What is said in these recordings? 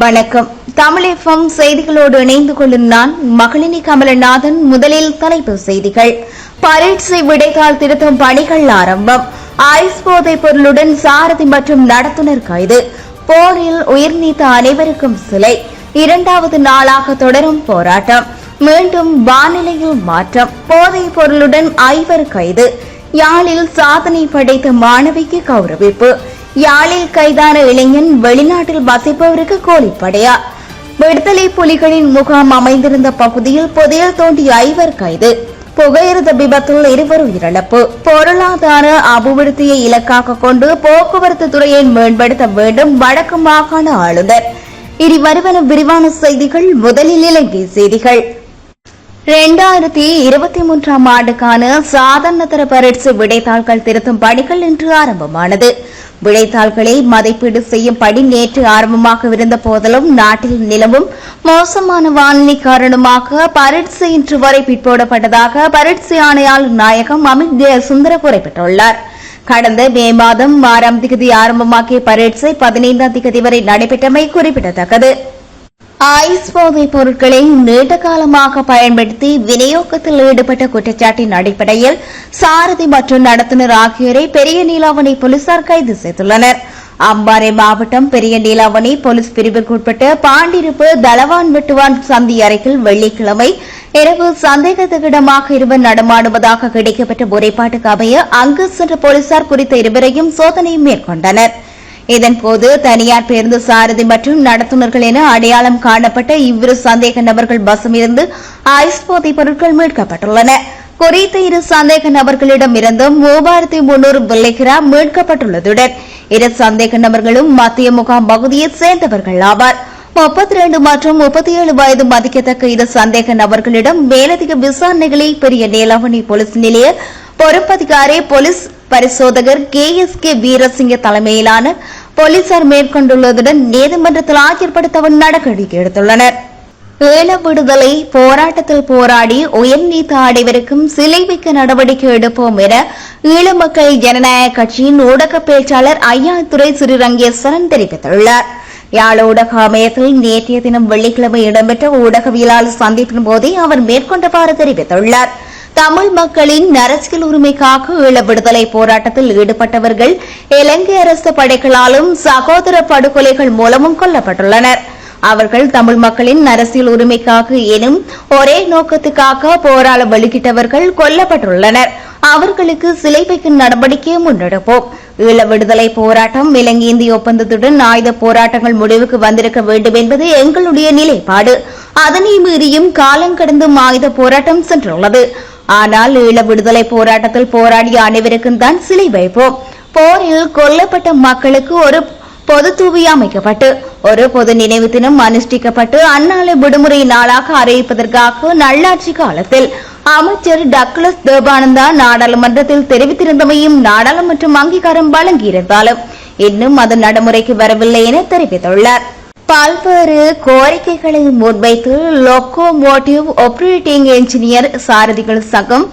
வணக்கம். தமிழ் எஃப்எம் செய்திகளோடு இணைந்து கொள்ளும் நான் மகளினி கமலநாதன். முதலில் தலைப்புச் செய்திகள். பரீட்சை விடைத்தாள் திருத்தும் பணிகள் ஆரம்பம். ஐஸ் போதைப் பொருளுடன் சாரதி மற்றும் நடத்துனர் கைது. போரில் உயிர் நீத்த அனைவருக்கும் சிலை. இரண்டாவது நாளாக தொடரும் போராட்டம். மீண்டும் வானிலையில் மாற்றம். போதைப் பொருளுடன் 5 கைது. யாழில் சாதனை படைத்த மாணவிக்கு கௌரவிப்பு. யாழில் கைதான இளைஞன் வெளிநாட்டில் வசிப்பவருக்கு கூலிப்படையா. விடுதலை புலிகளின் முகாம் அமைந்திருந்த பகுதியில் புதையல் தோண்டிய 5 கைது. புகையிரத விபத்தில் 2 உயிரிழப்பு. பொருளாதார அபிவிருத்தியை இலக்காக கொண்டு போக்குவரத்து துறையை மேம்படுத்த வேண்டும் வடக்கு மாகாண ஆளுநர். இனி வருவன விரிவான செய்திகள். முதலில் இலங்கை செய்திகள். 2023ஆம் ஆண்டுக்கான சாதாரணதர பரீட்சை விடைத்தாள்கள் திருத்தும் பணிகள் இன்று ஆரம்பமானது. விடைத்தாள்களை மதிப்பீடு செய்யும் பணி நேற்று ஆரம்பமாகவிருந்த போதிலும் நாட்டில் நிலவும் மோசமான வானிலை காரணமாக பரீட்சை இன்று வரை பிற்போடப்பட்டதாக பரீட்சை ஆணையாளர் நாயகம் அமித் ஜெயசுந்தர குறிப்பிட்டுள்ளார். கடந்த மே மாதம் 6ஆம் தேதி ஆரம்பமாகிய பரீட்சை 15ஆம் தேதி வரை நடைபெற்றமை குறிப்பிடத்தக்கது. ஐஸ் போதைப் பொருட்களை நீண்ட காலமாக பயன்படுத்தி விநியோகத்தில் ஈடுபட்ட குற்றச்சாட்டின் அடிப்படையில் சாரதி மற்றும் நடத்துனர் ஆகியோரை பெரிய நீலாவணை போலீசார் கைது செய்துள்ளனர். அம்பாறை மாவட்டம் பெரிய நீலாவணை போலீஸ் பிரிவிற்குட்பட்ட பாண்டிருப்பு தளவான் வெட்டுவான் சந்தி அருகில் வெள்ளிக்கிழமை இரவு சந்தேகத்துக்கிடமாக 2 நடமாடுவதாக கிடைக்கப்பட்ட முறைப்பாட்டுக்கு அமைய அங்கு சென்ற போலீசார் குறித்த 2வரையும் சோதனை மேற்கொண்டனர். இதன்போது தனியார் பேருந்து சாரதி மற்றும் நடத்துனர்கள் என அடையாளம் காணப்பட்ட இவ்விரு சந்தேக நபர்கள் வசமிருந்து ஐஸ் போதைப் பொருட்கள் மீட்கப்பட்டுள்ளன. குறித்த 2 சந்தேக நபர்களிடம் இருந்து 3300 மில்லிகிராம் மீட்கப்பட்டுள்ளதுடன் 2 சந்தேக நபர்களும் மத்திய முகாம் பகுதியைச் சேர்ந்தவர்கள் ஆவார். 32 மற்றும் 37 வயது மதிக்கத்தக்க 2 சந்தேக நபர்களிடம் மேலதிக விசாரணைகளை பெரிய நீலாவணை போலீஸ் நிலைய பொறுப்பதிகாரி போலீஸ் பரிசோதகர் KSK வீரசிங்க தலைமையிலான போலீசார் மேற்கொண்டுள்ளதுடன் நீதிமன்றத்தில் ஆஜர்படுத்த நடவடிக்கை எடுத்துள்ளனர். ஈழ விடுதலை போராட்டத்தில் போராடி உயிர் நீத்த அனைவருக்கும் சிலை வைக்க நடவடிக்கை எடுப்போம் என ஈழ மக்கள் ஜனநாயக கட்சியின் ஊடக பேச்சாளர் ஐயாத்துரை ஸ்ரீரங்கேஸ்வரன் தெரிவித்துள்ளார். யாழ் ஊடக அமையத்தில் நேற்றைய தினம் வெள்ளிக்கிழமை இடம்பெற்ற ஊடகவியலாளர் சந்திப்பின் போதே அவர் மேற்கொண்டவாறு தெரிவித்துள்ளார். தமிழ் மக்களின் அரசியல் உரிமைக்காக ஈழ விடுதலை போராட்டத்தில் ஈடுபட்டவர்கள் இலங்கை அரசு படைகளாலும் சகோதர படுகொலைகள் மூலமும் கொல்லப்பட்டுள்ளனர். அவர்கள் தமிழ் மக்களின் அரசியல் உரிமைக்காக எனும் ஒரே நோக்கத்துக்காக போராட வெளியிட்டவர்கள் கொல்லப்பட்டுள்ளனர். அவர்களுக்கு சிலை வைக்கும் நடவடிக்கையை முன்னெடுப்போம். ஈழ விடுதலை போராட்டம் இலங்கை இந்திய ஒப்பந்தத்துடன் ஆயுத போராட்டங்கள் முடிவுக்கு வந்திருக்க வேண்டும் என்பது எங்களுடைய நிலைப்பாடு. அதனை மீறியும் காலங்கடந்தும் ஆயுத போராட்டம் சென்றுள்ளது. ஆனால் ஈழ விடுதலை போராட்டத்தில் போராடிய அனைவருக்கும் தான் சிலை வைப்போம். போரில் கொல்லப்பட்ட மக்களுக்கு ஒரு பொது தூவி அமைக்கப்பட்டு ஒரு பொது நினைவு தினம் அனுஷ்டிக்கப்பட்டு அந்நாளை விடுமுறை நாளாக அறிவிப்பதற்காக நல்லாட்சி காலத்தில் அமைச்சர் டக்ளஸ் தேவானந்தா நாடாளுமன்றத்தில் தெரிவித்திருந்தமையும் நாடாளுமன்றம் அங்கீகாரம் வழங்கியிருந்தாலும் இன்னும் அது நடைமுறைக்கு வரவில்லை என தெரிவித்துள்ளார். பல்வேறு கோரிக்கைகளை முன்வைத்து லோகோமோட்டிவ் ஆபரேட்டிங் என்ஜினியர் சாரதிகள் சங்கம்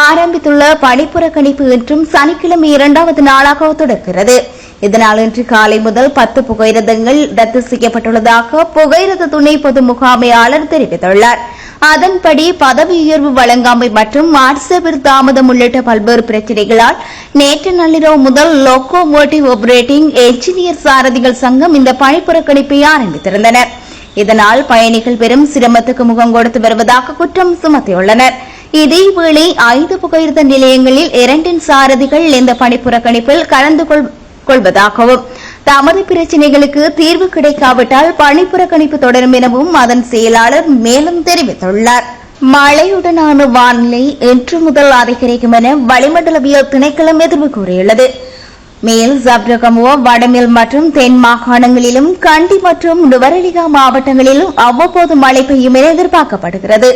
ஆரம்பித்துள்ள பணிப்புறக்கணிப்பு இன்றும் சனிக்கிழமை 2வது நாளாக தொடர்கிறது. இதனால் இன்று காலை முதல் 10 புகையிரதங்கள் ரத்து செய்யப்பட்டுள்ளதாக புகையிரத துணை பொது முகாமையாளர் தெரிவித்துள்ளார். அதன்படி பதவி உயர்வு வழங்காமை மற்றும் ஆட்சேபர் தாமதம் உள்ளிட்ட பல்வேறு பிரச்சினைகளால் நேற்று நள்ளிரவு முதல் லோகோமோட்டிவ் ஆபரேட்டிங் என்ஜினியர் சாரதிகள் சங்கம் இந்த பணிப்புறக்கணிப்பை ஆரம்பித்திருந்தனர். இதனால் பயணிகள் பெரும் சிரமத்துக்கு முகம் கொடுத்து வருவதாக குற்றம் சுமத்தியுள்ளனர். இதேவேளை 5 புகையிரத நிலையங்களில் 2 சாரதிகள் இந்த பணிப்புறக்கணிப்பில் கலந்து கொள்வதாகவும் தமது பிரச்சினைகளுக்கு தீர்வு கிடைக்காவிட்டால் பணிப்புறக்கணிப்பு தொடரும் எனவும் அதன் செயலாளர் மேலும் தெரிவித்துள்ளார். மழையுடனான வானிலை இன்று முதல் அதிகரிக்கும் என வளிமண்டலவியல் திணைக்களம் எதிர்வு கூறியுள்ளது. மேல் சப்ரகமுவ வடமேல் மற்றும் தென் மாகாணங்களிலும் கண்டி மற்றும் நுவரெலியா மாவட்டங்களிலும் அவ்வப்போது மழை பெய்யும் என எதிர்பார்க்கப்படுகிறது.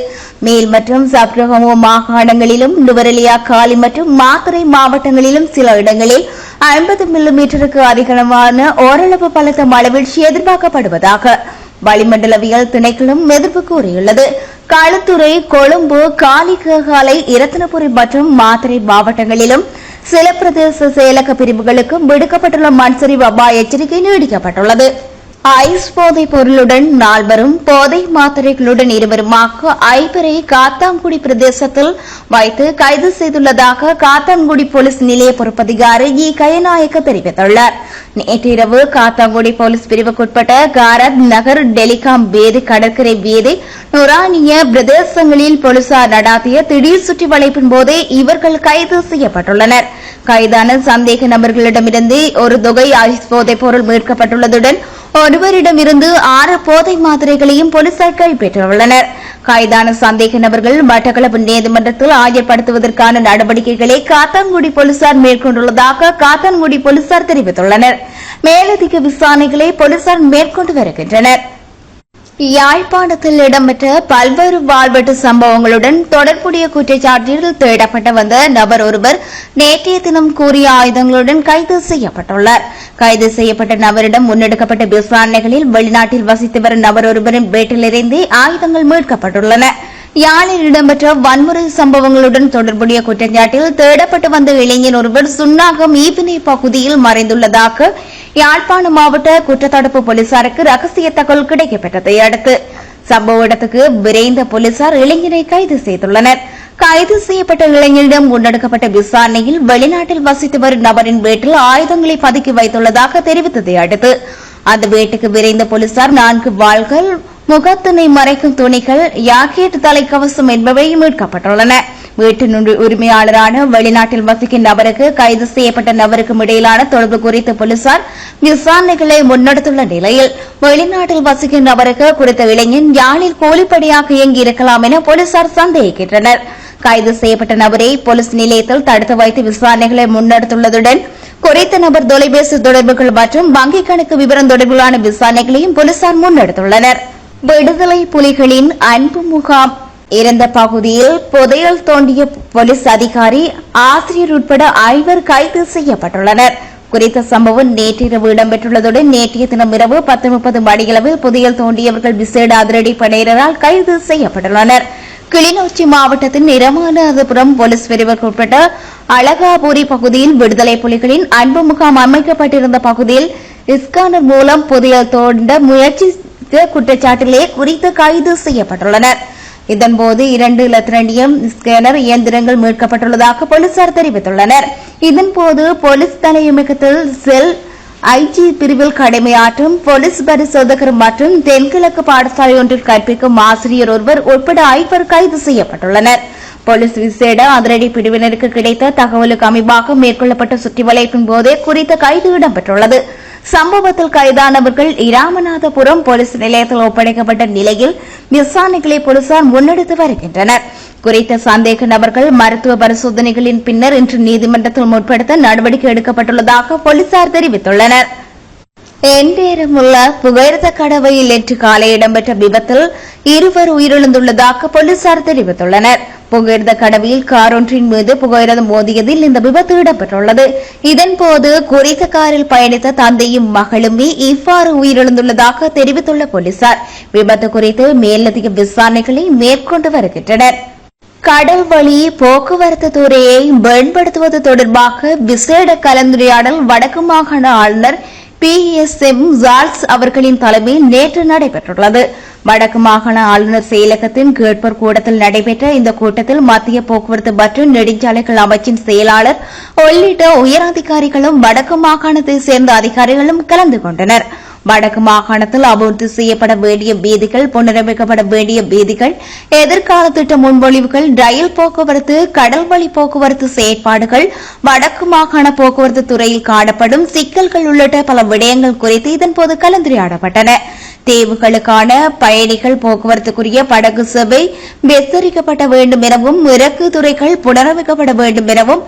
மேல் மற்றும் சப்ரகமுவ மாகாணங்களிலும் நுவரெலியா காலி மற்றும் மாத்தறை மாவட்டங்களிலும் சில இடங்களில் 50 மில்லிமீட்டருக்கு அதிகமான ஓரளவு பலத்த மழைவீழ்ச்சி எதிர்பார்க்கப்படுவதாக வளிமண்டலவியல் திணைக்களம் எதிர்ப்பு கூறியுள்ளது. களுத்துறை, கொழும்பு, காலிககாலை, இரத்தினபுரி மற்றும் மாத்தறை மாவட்டங்களிலும் சில பிரதேச செயலக பிரிவுகளுக்கு விடுக்கப்பட்டுள்ள மண்சரிவு அபாய எச்சரிக்கை நீடிக்கப்பட்டுள்ளது. ஐஸ் போதைப் பொருளுடன் நால்வரும் போதை மாத்திரைகளுடன் இருவருமாக ஐவரை காத்தான்குடி பிரதேசத்தில் வைத்து கைது செய்துள்ளதாக காத்தான்குடி போலீஸ் நிலைய பொறுப்பதிகாரி இ கயநாயக்க தெரிவித்துள்ளார். நேற்றிரவு காத்தான்குடி போலீஸ் பிரிவுக்குட்பட்ட காரத் நகர், டெலிகாம் வீதி, கடற்கரை வீதி, நுரானிய பிரதேசங்களில் போலீசார் நடாத்திய திடீர் சுற்றி வளைப்பின் போதே இவர்கள் கைது செய்யப்பட்டுள்ளனர். கைதான சந்தேக நபர்களிடமிருந்து ஒரு தொகை ஐஸ் போதைப் பொருள் மீட்கப்பட்டுள்ளதுடன் ஒருவரிடமிருந்து 6 போதை மாத்திரைகளையும் போலீசார் கைப்பற்றியுள்ளனர். கைதான சந்தேக நபர்கள் மட்டக்களப்பு நீதிமன்றத்தில் ஆஜர்படுத்துவதற்கான நடவடிக்கைகளை காத்தான்குடி போலீசார் மேற்கொண்டுள்ளதாக காத்தான்குடி போலீசார் தெரிவித்துள்ளனர். மேலதிக விசாரணைகளை போலீசார் மேற்கொண்டு வருகின்றனர். யாழ்ப்பாணத்தில் இடம்பெற்ற பல்வேறு வாழ்வெட்டு சம்பவங்களுடன் தொடர்புடைய குற்றச்சாட்டில் தேடப்பட்டு வந்த நபர் ஒருவர் நேற்றைய தினம் கூறிய ஆயுதங்களுடன் கைது செய்யப்பட்டுள்ளார். கைது செய்யப்பட்ட நபரிடம் முன்னெடுக்கப்பட்ட விசாரணைகளில் வெளிநாட்டில் வசித்து வரும் நபர் ஒருவரின் வீட்டிலிருந்தே ஆயுதங்கள் மீட்கப்பட்டுள்ளன. யாழில் இடம்பெற்ற வன்முறை சம்பவங்களுடன் தொடர்புடைய குற்றச்சாட்டில் தேடப்பட்டு வந்த இளைஞர் ஒருவர் சுன்னாகம் ஈவினை பகுதியில் மறைந்துள்ளதாக யாழ்ப்பாணம் மாவட்ட குற்றத்தடுப்பு போலீசாருக்கு ரகசிய தகவல் கிடைக்கப்பட்டதை அடுத்து சம்பவ இடத்துக்கு விரைந்த போலீசார் இளைஞரை கைது செய்துள்ளனர். கைது செய்யப்பட்ட இளைஞரிடம் முன்னெடுக்கப்பட்ட விசாரணையில் வெளிநாட்டில் வசித்து வரும் நபரின் வீட்டில் ஆயுதங்களை பதுக்கி வைத்துள்ளதாக தெரிவித்ததை அடுத்து அந்த வீட்டுக்கு விரைந்த போலீசார் 4 வாள்கள், முகத்தினை மறைக்கும் துணிகள், யாக்கெட் தலைக்கவசம் என்பவை மீட்கப்பட்டுள்ளன. வீட்டின் உரிமையாளரான வெளிநாட்டில் வசிக்கும் நபருக்கு கைது செய்யப்பட்ட நபருக்கும் இடையிலான தொடர்பு குறித்து போலீசார் விசாரணைகளை முன்னெடுத்துள்ள நிலையில் வெளிநாட்டில் வசிக்கும் நபருக்கு குறித்த இளைஞன் யாழில் கூலிப்படியாக இயங்கியிருக்கலாம் என போலீசார் சந்தேகிக்கின்றனர். கைது செய்யப்பட்ட நபரை போலீஸ் நிலையத்தில் தடுத்து வைத்து விசாரணைகளை முன்னெடுத்துள்ளதுடன் குறித்த நபர் தொலைபேசி தொடர்புகள் மற்றும் வங்கிக் கணக்கு விவரம் தொடர்பிலான விசாரணைகளையும் போலீசார் முன்னெடுத்துள்ளனர். விடுதலை புலிகளின் அன்பு முகாம் இருந்த பகுதியில் புதையல் தோண்டிய போலீஸ் அதிகாரி, ஆசிரியர் உட்பட 5 கைது செய்யப்பட்டுள்ளனர். குறித்த சம்பவம் நேற்றிரவு இடம்பெற்றுள்ளதுடன் நேற்றைய தினம் இரவு 10:30 மணியளவில் புதையல் தோண்டியவர்கள் விசேட அதிரடி படையினரால் கைது செய்யப்பட்டுள்ளனர். கிளிநொச்சி மாவட்டத்தின் இரமநாதபுரம் போலீஸ் பிரிவுக்கு உட்பட்ட அழகாபுரி பகுதியில் விடுதலை புலிகளின் அன்பு முகாம் அமைக்கப்பட்டிருந்த பகுதியில் ஸ்கேனர் மூலம் புதையல் தோண்ட முயற்சி குற்றச்சாட்டிலே குறித்து கைது செய்யப்பட்டுள்ளனர். இதன்போது 2 இலத்திரனியம் ஸ்கேனர் இயந்திரங்கள் மீட்கப்பட்டுள்ளதாக போலீசார் தெரிவித்துள்ளனர். இதன்போது போலீஸ் தலைமையகத்தில் செல் ஐஜி பிரிவில் கடமையாற்றும் போலீஸ் பரிசோதகர் மற்றும் தென்கிழக்கு பாடசாலை ஒன்றில் கற்பிக்கும் ஆசிரியர் ஒருவர் உட்பட 5 கைது செய்யப்பட்டுள்ளனர். போலீஸ் விசேட அதிரடி பிரிவினருக்கு கிடைத்த தகவலுக்கு அமைவாக மேற்கொள்ளப்பட்ட சுற்றி வளைப்பின் போதே குறித்த கைது இடம்பெற்றுள்ளது. சம்பவத்தில் கைதானவர்கள் இராமநாதபுரம் போலீஸ் நிலையத்தில் ஒப்படைக்கப்பட்ட நிலையில் விசாரணைகளை போலீசார் முன்னெடுத்து வருகின்றனர். குறித்த சந்தேக நபர்கள் மருத்துவ பரிசோதனைகளின் பின்னர் இன்று நீதிமன்றத்தில் முற்படுத்த நடவடிக்கை எடுக்கப்பட்டுள்ளதாக போலீசார் தெரிவித்துள்ளனர். எந்தேரமுள்ள புகையிரத கடவையில் நேற்று காலை இடம்பெற்ற விபத்தில் 2 உயிரிழந்துள்ளதாக போலீசார் தெரிவித்துள்ளனர். புகையிரத கடவையில் கார் ஒன்றின் மீது புகையிரதம் மோதியதில் இந்த விபத்து இடம்பெற்றுள்ளது. இதன்போது குறித்த காரில் பயணித்த தந்தையும் மகளுமே இவ்வாறு உயிரிழந்துள்ளதாக தெரிவித்துள்ள போலீசார் விபத்து குறித்து மேலதிக விசாரணைகளை மேற்கொண்டு வருகின்றனர். கடல் வழி போக்குவரத்து துறையை மேம்படுத்துவது தொடர்பாக விசேட கலந்துரையாடல் வடக்கு மாகாண ஆளுநர் PSM ஜார்ஸ் அவர்களின் தலைமையில் நேற்று நடைபெற்றுள்ளது. வடக்கு மாகாண ஆளுநர் செயலகத்தின் கேட்போர் கூடத்தில் நடைபெற்ற இந்த கூட்டத்தில் மத்திய போக்குவரத்து மற்றும் நெடுஞ்சாலைகள் அமைச்சின் செயலாளர் உள்ளிட்ட உயரதிகாரிகளும் வடக்கு மாகாணத்தைச் சேர்ந்த அதிகாரிகளும் கலந்து கொண்டனர். வடக்கு மாகாணத்தில் அபிவிருத்தி செய்யப்பட வேண்டிய வீதிகள், புனரமைக்கப்பட வேண்டிய வீதிகள், எதிர்கால திட்ட முன்மொழிவுகள், ரயில் போக்குவரத்து, கடல் வழி போக்குவரத்து செயற்பாடுகள், வடக்கு மாகாண போக்குவரத்து துறையில் காணப்படும் சிக்கல்கள் உள்ளிட்ட பல விடயங்கள் குறித்து இதன்போது கலந்துரையாடப்பட்டன. தீவுகளுக்கான பயணிகள் போக்குவரத்துக்குரிய படகு சேவை விஸ்தரிக்கப்பட வேண்டும் எனவும் இறக்கு துறைகள் புனரமைக்கப்பட வேண்டும் எனவும்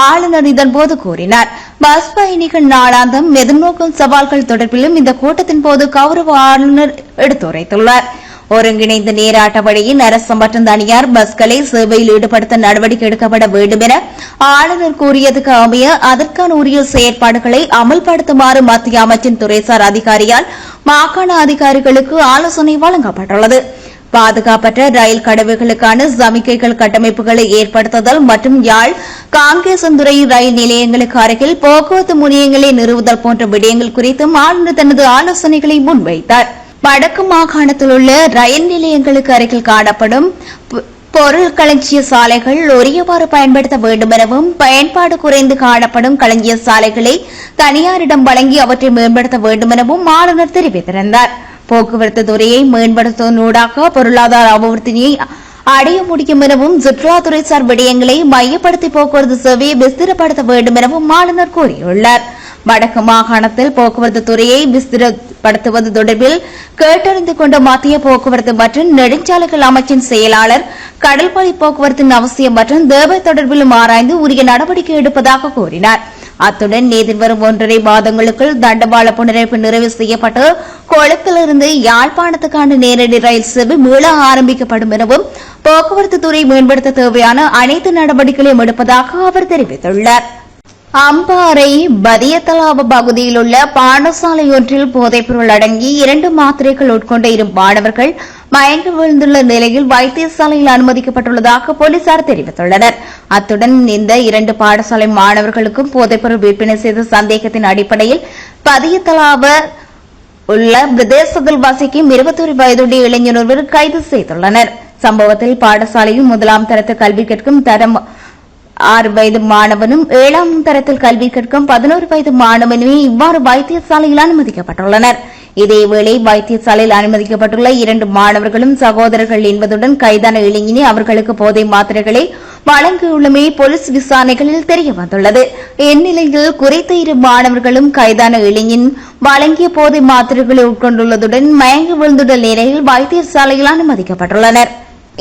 ஆளுநர் இதன்போது கூறினார். பஸ் பயணிகள் நாளாந்தம் எதிர்நோக்கும் சவால்கள் தொடர்பிலும் இந்த கூட்டத்தின் போது கௌரவ ஆளுநர் எடுத்துரைத்துள்ளார். ஒருங்கிணைந்த நேர அட்டவணையின் அரசு மற்றும் தனியார் பஸ்களை சேவையில் ஈடுபடுத்த நடவடிக்கை எடுக்கப்பட வேண்டும் என ஆளுநர் கூறியதுக்கு அமைய அதற்கான உரிய செயற்பாடுகளை அமல்படுத்துமாறு மத்திய அமைச்சின் துறைசார் அதிகாரியால் மாகாண அதிகாரிகளுக்கு ஆலோசனை வழங்கப்பட்டுள்ளது. பாதுகாப்பற்ற ரயில் கடவுகளுக்கான சமிக்கைகள் கட்டமைப்புகளை ஏற்படுத்துதல் மற்றும் யாழ் காங்கேசந்துறை ரயில் நிலையங்களுக்கு அருகில் போக்குவரத்து முனையங்களை நிறுவுதல் போன்ற விடயங்கள் குறித்தும் ஆளுநர் தனது ஆலோசனைகளை முன்வைத்தார். வடக்கு மாகாணத்தில் உள்ள ரயில் நிலையங்களுக்கு அருகில் காணப்படும் பொருள் களஞ்சிய சாலைகள் உரியவாறு பயன்படுத்த வேண்டும் எனவும் பயன்பாடு குறைந்து காணப்படும் களஞ்சிய சாலைகளை தனியாரிடம் வழங்கி அவற்றை மேம்படுத்த வேண்டும் எனவும் ஆளுநர் தெரிவித்திருந்தார். போக்குவரத்து துறையை மேம்படுத்துவதனூடாக பொருளாதார அபிவிருத்தியை அடைய முடியும் எனவும் சுற்றுலாத்துறைசார் விடயங்களை மையப்படுத்தி போக்குவரத்து சேவையை விஸ்திரப்படுத்த வேண்டும் எனவும் ஆளுநர் கூறியுள்ளார். வடக்கு மாகாணத்தில் போக்குவரத்து துறையை விஸ்திரப்படுத்துவது தொடர்பில் கேட்டறிந்து கொண்ட மத்திய போக்குவரத்து மற்றும் நெடுஞ்சாலைகள் அமைச்சின் செயலாளர் கடல்வழி போக்குவரத்தின் அவசியம் மற்றும் தேவை தொடர்பிலும் ஆராய்ந்து உரிய நடவடிக்கை எடுப்பதாக கூறினார். அத்துடன் எதிர்வரும் 1.5 மாதங்களுக்குள் தண்டவாள புனரமைப்பு நிறைவு செய்யப்பட்டு கொழும்பிலிருந்து யாழ்ப்பாணத்துக்கான நேரடி ரயில் சேவை மீள ஆரம்பிக்கப்படும் எனவும் போக்குவரத்து துறை மேம்படுத்த தேவையான அனைத்து நடவடிக்கைகளையும் எடுப்பதாக அவர் தெரிவித்துள்ளார். அம்பாறை பதியத்தலாவ பகுதியில் உள்ள பாடசாலை ஒன்றில் போதைப்பொருள் அடங்கி 2 மாத்திரைகள் உட்கொண்ட 2 மாணவர்கள் மயங்கி விழுந்துள்ள நிலையில் வைத்தியசாலையில் அனுமதிக்கப்பட்டுள்ளதாக போலீசார் தெரிவித்துள்ளனர். அத்துடன் இந்த 2 பாடசாலை மாணவர்களுக்கும் போதைப்பொருள் விற்பனை செய்த சந்தேகத்தின் அடிப்படையில் பதியத்தலாவ உள்ள பிரதேசத்தில் வசிக்கும் 21 வயதுடைய இளைஞர் ஒருவர் கைது செய்துள்ளனர். சம்பவத்தில் பாடசாலையில் 1ஆம் தரத்தில் கல்வி கற்கும் தரம் 6 வயது மாணவனும் 7ஆம் தரத்தில் கல்வி கற்கும் 11 வயது மாணவனுமே இவ்வாறு வைத்தியசாலையில் அனுமதிக்கப்பட்டுள்ளனர். இதேவேளை வைத்தியசாலையில் அனுமதிக்கப்பட்டுள்ள 2 மாணவர்களும் சகோதரர்கள் என்பதுடன் கைதான இளைஞனே அவர்களுக்கு போதை மாத்திரைகளை வழங்கியுள்ளமை போலீஸ் விசாரணைகளில் தெரியவந்துள்ளது. இந்நிலையில் குறித்த 2 மாணவர்களும் கைதான இளைஞன் வழங்கிய போதை மாத்திரைகளை உட்கொண்டுள்ளதுடன் மயங்கி விழுந்துள்ள நிலையில் வைத்தியசாலையில் அனுமதிக்கப்பட்டுள்ளனர்.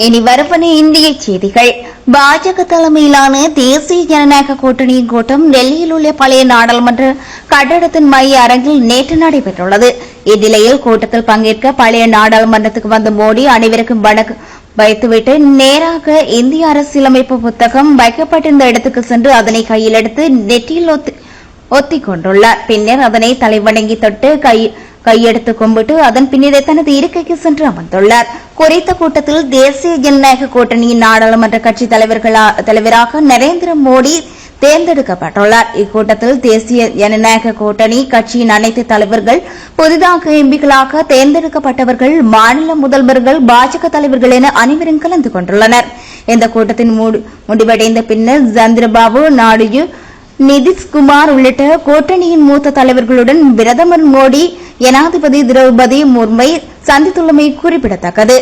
இனி வருவன இந்திய செய்திகள். பாஜக தலைமையிலான தேசிய ஜனநாயக கூட்டணியின் கூட்டம் டெல்லியில் உள்ள பழைய நாடாளுமன்ற கட்டடத்தின் மைய அரங்கில் நேற்று நடைபெற்றுள்ளது. இந்நிலையில் கூட்டத்தில் பங்கேற்க பழைய நாடாளுமன்றத்துக்கு வந்த மோடி அனைவருக்கும் வணக்கம் வைத்துவிட்டு நேராக இந்திய அரசியலமைப்பு புத்தகம் வைக்கப்பட்டிருந்த இடத்துக்கு சென்று அதனை கையில் எடுத்து நெற்றியில் ஒத்திக் கொண்டுள்ளார். பின்னர் அதனை தலைவணங்கி தொட்டு கையெடுத்து கும்பிட்டு அதன் பின்னரே தனது இருக்கைக்கு சென்று அமர்ந்துள்ளார். குறித்த கூட்டத்தில் தேசிய ஜனநாயக கூட்டணியின் நாடாளுமன்ற கட்சி தலைவராக நரேந்திர மோடி தேர்ந்தெடுக்கப்பட்டுள்ளார். இக்கூட்டத்தில் தேசிய ஜனநாயக கூட்டணி கட்சியின் அனைத்து தலைவர்கள், புதிதாக எம்பிக்களாக தேர்ந்தெடுக்கப்பட்டவர்கள், மாநில முதல்வர்கள், பாஜக தலைவர்கள் என அனைவரும் கலந்து கொண்டுள்ளனர். இந்த கூட்டத்தின் முடிவடைந்த பின்னர் சந்திரபாபு நாயுடு, நிதிஷ்குமார் உள்ளிட்ட கூட்டணியின் மூத்த தலைவர்களுடன் பிரதமர் மோடி ஜனாதிபதி திரௌபதி முர்மை சந்தித்துள்ளமை குறிப்பிடத்தக்கது.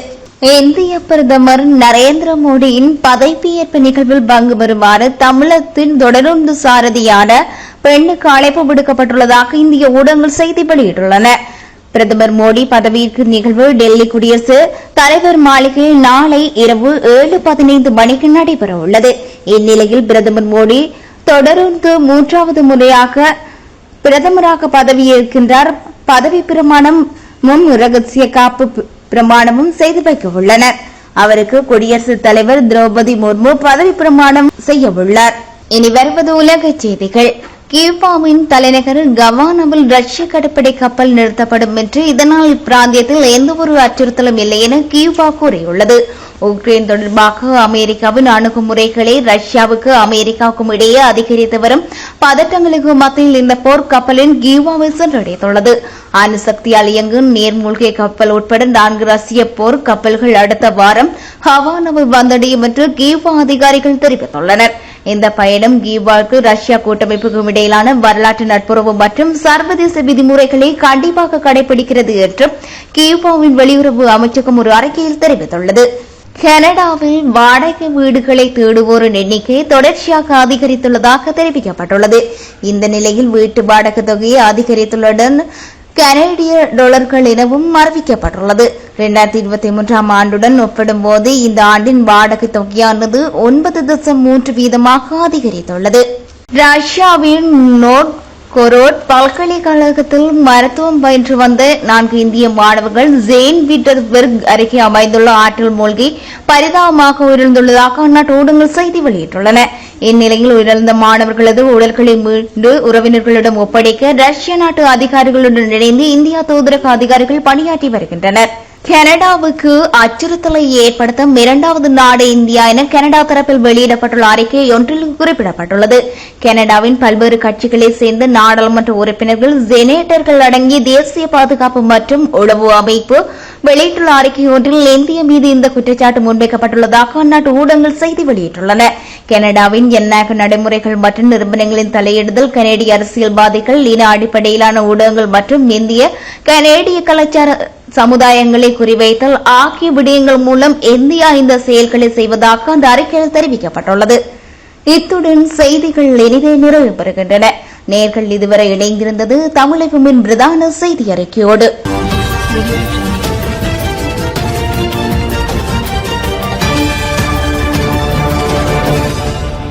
இந்திய பிரதமர் நரேந்திர மோடியின் பதவியேற்பு நிகழ்வில் பங்கு பெறுமாறு தமிழகத்தின் தொடருந்து சாரதியான பெண்ணுக்கு அழைப்பு விடுக்கப்பட்டுள்ளதாக இந்திய ஊடகங்கள் செய்தி வெளியிட்டுள்ளன. பிரதமர் மோடி பதவியேற்கும் நிகழ்வு டெல்லி குடியரசுத் தலைவர் மாளிகையில் நாளை இரவு 7:15 மணிக்கு நடைபெறவுள்ளது. இந்நிலையில் பிரதமர் மோடி தொடர்ந்து 3வது முறையாக பிரதமராக பதவியேற்கின்றார். பதவி பிரமாணமும் ரகசிய காப்பு பிரமாணமும் செய்து வைக்க உள்ளனர். அவருக்கு குடியரசுத் தலைவர் திரௌபதி முர்மு பதவி பிரமாணம் செய்யவுள்ளார். இனி வருவது உலக செய்திகள். கியூபாவின் தலைநகர் கவானாவில் ரஷ்ய கடற்படை கப்பல் நிறுத்தப்படும் என்று, இதனால் இப்பிராந்தியத்தில் எந்தவொரு அச்சுறுத்தலும் இல்லை என கியூபா கூறியுள்ளது. உக்ரைன் தொடர்பாக அமெரிக்காவின் அணுகுமுறைகளை ரஷ்யாவுக்கு அமெரிக்காவுக்கும் இடையே அதிகரித்து வரும் பதட்டங்களுக்கு மத்தியில் இந்த போர் கப்பலின் கியூபாவை சென்றடைந்துள்ளது. அணுசக்தியால் இயங்கும் நீர்மூழ்கி கப்பல் உட்பட 4 ரஷ்ய போர் கப்பல்கள் அடுத்த வாரம் ஹவானாவை வந்தடையும் என்று கியூபா அதிகாரிகள் தெரிவித்துள்ளனர். இந்த பயணம் கியூபாவுக்கு ரஷ்யா கூட்டமைப்புக்கும் இடையிலான வரலாற்று நட்புறவு மற்றும் சர்வதேச விதிமுறைகளை கண்டிப்பாக கடைபிடிக்கிறது என்று கியூபாவின் வெளியுறவு அமைச்சகம் ஒரு அறிக்கையில் தெரிவித்துள்ளது. கனடாவில் வாடகை வீடுகளை தேடுவோரின் எண்ணிக்கை தொடர்ச்சியாக அதிகரித்துள்ளதாக தெரிவிக்கப்பட்டுள்ளது. இந்த நிலையில் வீட்டு வாடகை தொகையை அதிகரித்துள்ளதுடன் கனேடிய டாலர்கள் எனவும் அறிவிக்கப்பட்டுள்ளது. 2023ஆம் ஆண்டுடன் ஒப்பிடும்போது இந்த ஆண்டின் வாடகை தொகையானது 9.3% அதிகரித்துள்ளது. ரஷ்யாவின் நோவ்கோரோட் பல்கலைக்கழகத்தில் மருத்துவம் பயின்று வந்த 4 இந்திய மாணவர்கள் செயின்ட் பீட்டர்ஸ்பர்க் அருகே அமைந்துள்ள ஆற்றில் மூழ்கி பரிதாபமாக உயிரிழந்துள்ளதாக அந்நாட்டு ஊடகங்கள் செய்தி வெளியிட்டுள்ளன. இந்நிலையில் உயிரிழந்த மாணவர்களது உடல்களை மீண்டு உறவினர்களிடம் ஒப்படைக்க ரஷ்ய நாட்டு அதிகாரிகளுடன் இணைந்து இந்தியா தூதரக அதிகாரிகள் பணியாற்றி வருகின்றனர். கனடாவுக்கு அச்சுறுத்தலை ஏற்படுத்தும் இரண்டாவது நாடு இந்தியா என கனடா தரப்பில் வெளியிடப்பட்டுள்ள அறிக்கை ஒன்றில் குறிப்பிடப்பட்டுள்ளது. கனடாவின் பல்வேறு கட்சிகளைச் சேர்ந்த நாடாளுமன்ற உறுப்பினர்கள், செனட்டர்கள் அடங்கிய தேசிய பாதுகாப்பு மற்றும் உளவு அமைப்பு வெளியிட்டுள்ள அறிக்கை ஒன்றில் இந்தியா மீது இந்த குற்றச்சாட்டு முன்வைக்கப்பட்டுள்ளதாக அந்நாட்டு ஊடகங்கள் செய்தி வெளியிட்டுள்ளன. கனடாவின் ஜனநாயக நடைமுறைகள் மற்றும் நிறுவனங்களின் தலையிடுதல், கனேடிய அரசியல்வாதிகள், இன அடிப்படையிலான ஊடகங்கள் மற்றும் இந்திய கனேடிய கலாச்சார சமுதாயங்களை குறிவைத்தல் ஆகிய விடயங்கள் மூலம் இந்தியா இந்த செயல்களை செய்வதாக அந்த அறிக்கையில் தெரிவிக்கப்பட்டுள்ளது. இத்துடன் செய்திகள் இனிதே நிறைவு பெறுகின்றன. நேர்கள் இதுவரை இணைந்திருந்தது தமிழகமின் பிரதான செய்தி அறிக்கையோடு.